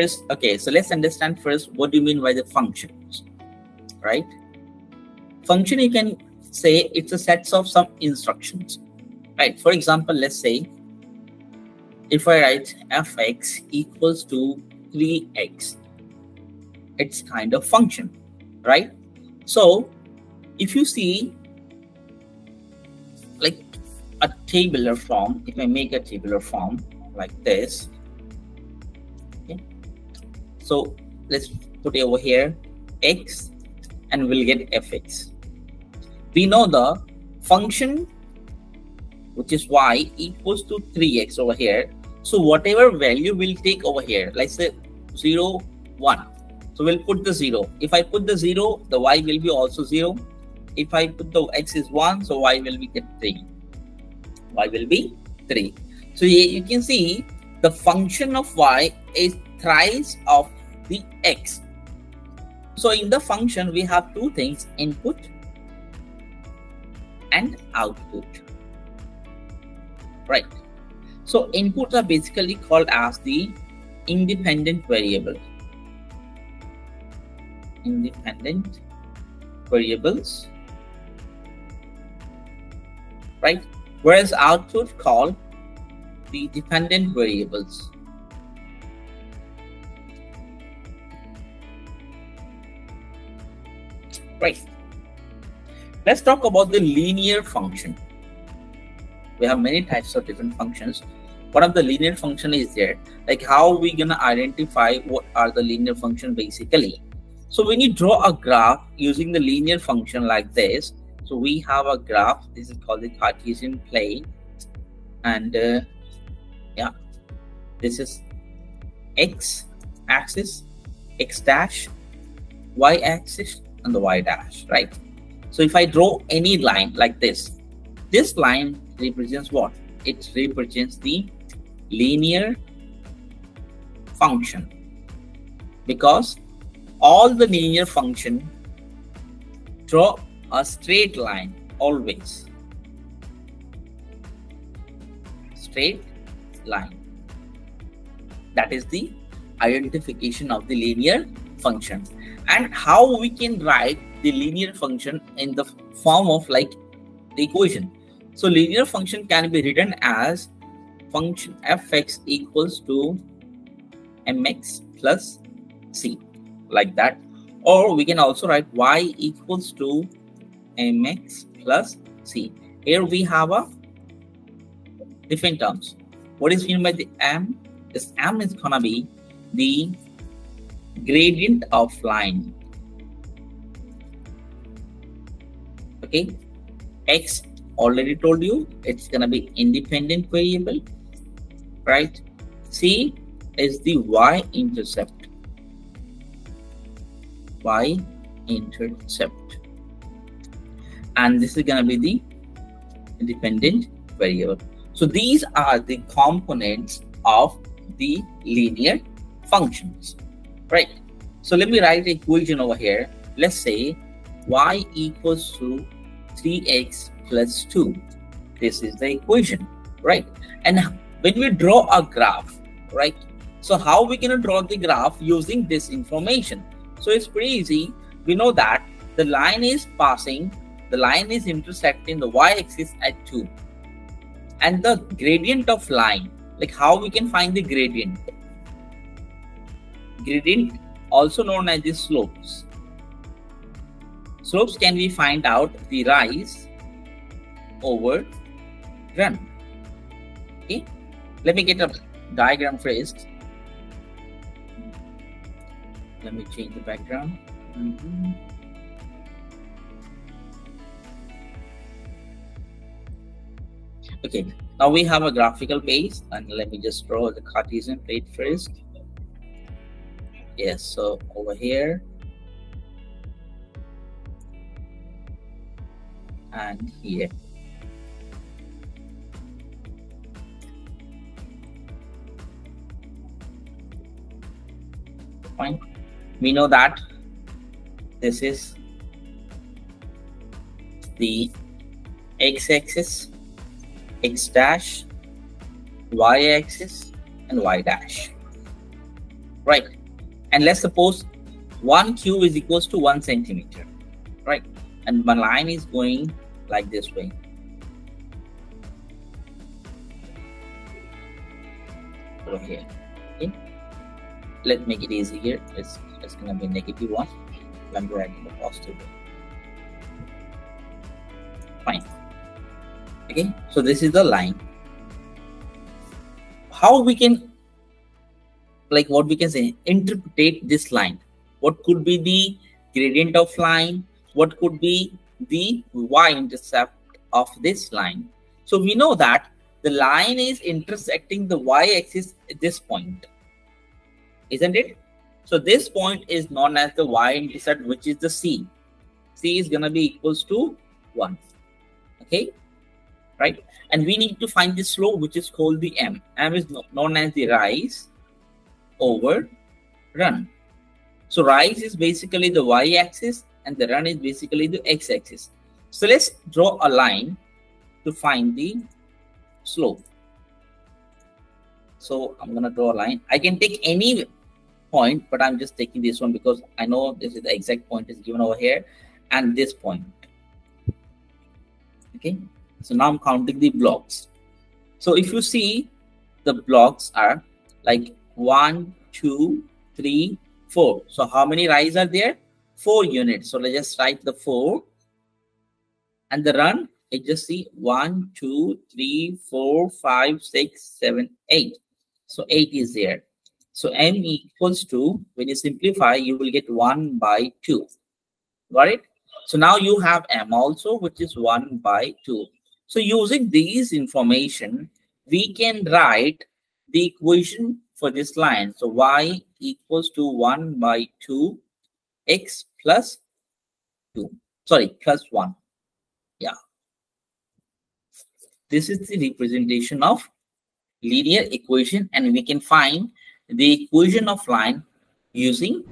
first, okay, so let's understand first what do you mean by the functions, right? Function, you can say it's a set of some instructions, right? For example, let's say if I write fx equals to 3x, it's kind of function, right? So if you see like a tabular form, if I make a tabular form like this, okay, so let's put it over here x and we'll get fx. We know the function, which is y, equals to 3x over here. So whatever value we'll take over here, let's say 0, 1. So we'll put the 0. If I put the 0, the y will be also 0. If I put the x is 1, so y will be 3. Y will be 3. So you can see the function of y is thrice of the x. So in the function, we have two things, input and output, right? So inputs are basically called as the independent variable. Independent variables, right? Whereas output called the dependent variables. Right. Let's talk about the linear function. We have many types of different functions. One of the linear function is there. Like how are we gonna identify what are the linear function basically? So when you draw a graph using the linear function like this, so we have a graph. This is called the Cartesian plane, and yeah, this is x axis, x dash, y axis, and the y dash, right? So if I draw any line like this line represents what? It represents the linear function, because all the linear function draw a straight line always. Straight line. That is the identification of the linear function. And how we can write the linear function in the form of like the equation. So linear function can be written as function fx equals to mx plus c, like that. Or we can also write y equals to mx plus c. Here we have a different terms. What is meant by the m? This m is gonna be the gradient of line. Okay, x already told you it's gonna be independent variable, right? C is the y-intercept. Y-intercept, and this is gonna be the independent variable. So these are the components of the linear functions, right? So let me write the equation over here. Let's say y equals to 3x plus 2. This is the equation, right? And when we draw a graph, right? So how we can draw the graph using this information? So it's pretty easy. We know that the line is passing, the line is intersecting the y-axis at 2. And the gradient of line, like how we can find the gradient? Gradient, also known as the slopes. Slopes can we find out the rise over run. Okay, let me get a diagram first. Let me change the background. Okay, now we have a graphical base, and let me just draw the Cartesian plane first. Yes, so over here and here. Fine. We know that this is the x-axis, x dash, y-axis, and y dash. right? And let's suppose 1 cube is equals to 1 centimeter, right? And my line is going like this way. Over here. Okay. Let's make it easy here. It's gonna be -1. I'm writing the positive. Fine. Okay, so this is the line. How we can, like, what we can say, interpret this line? What could be the gradient of line? What could be the y-intercept of this line? So we know that the line is intersecting the y-axis at this point, isn't it? So this point is known as the y-intercept, which is the C. C is gonna be equals to 1. Okay, right? And we need to find the slope, which is called the m. M is known as the rise over run. So rise is basically the y-axis and the run is basically the x-axis. So let's draw a line to find the slope. So I'm gonna draw a line. I can take any point, but I'm just taking this one because I know this is the exact point is given over here and this point. Okay, so now I'm counting the blocks. So if you see, the blocks are like 1, 2, 3, 4. So how many rise are there? 4 units. So let's just write the 4. And the run, I just see 1, 2, 3, 4, 5, 6, 7, 8. So 8 is there. So m equals to, when you simplify, you will get 1 by 2. Got it? So now you have m also, which is 1 by 2. So using these information, we can write the equation for this line. So y equals to 1 by 2 x plus 2. Sorry, plus 1. Yeah. This is the representation of linear equation, and we can find the equation of line using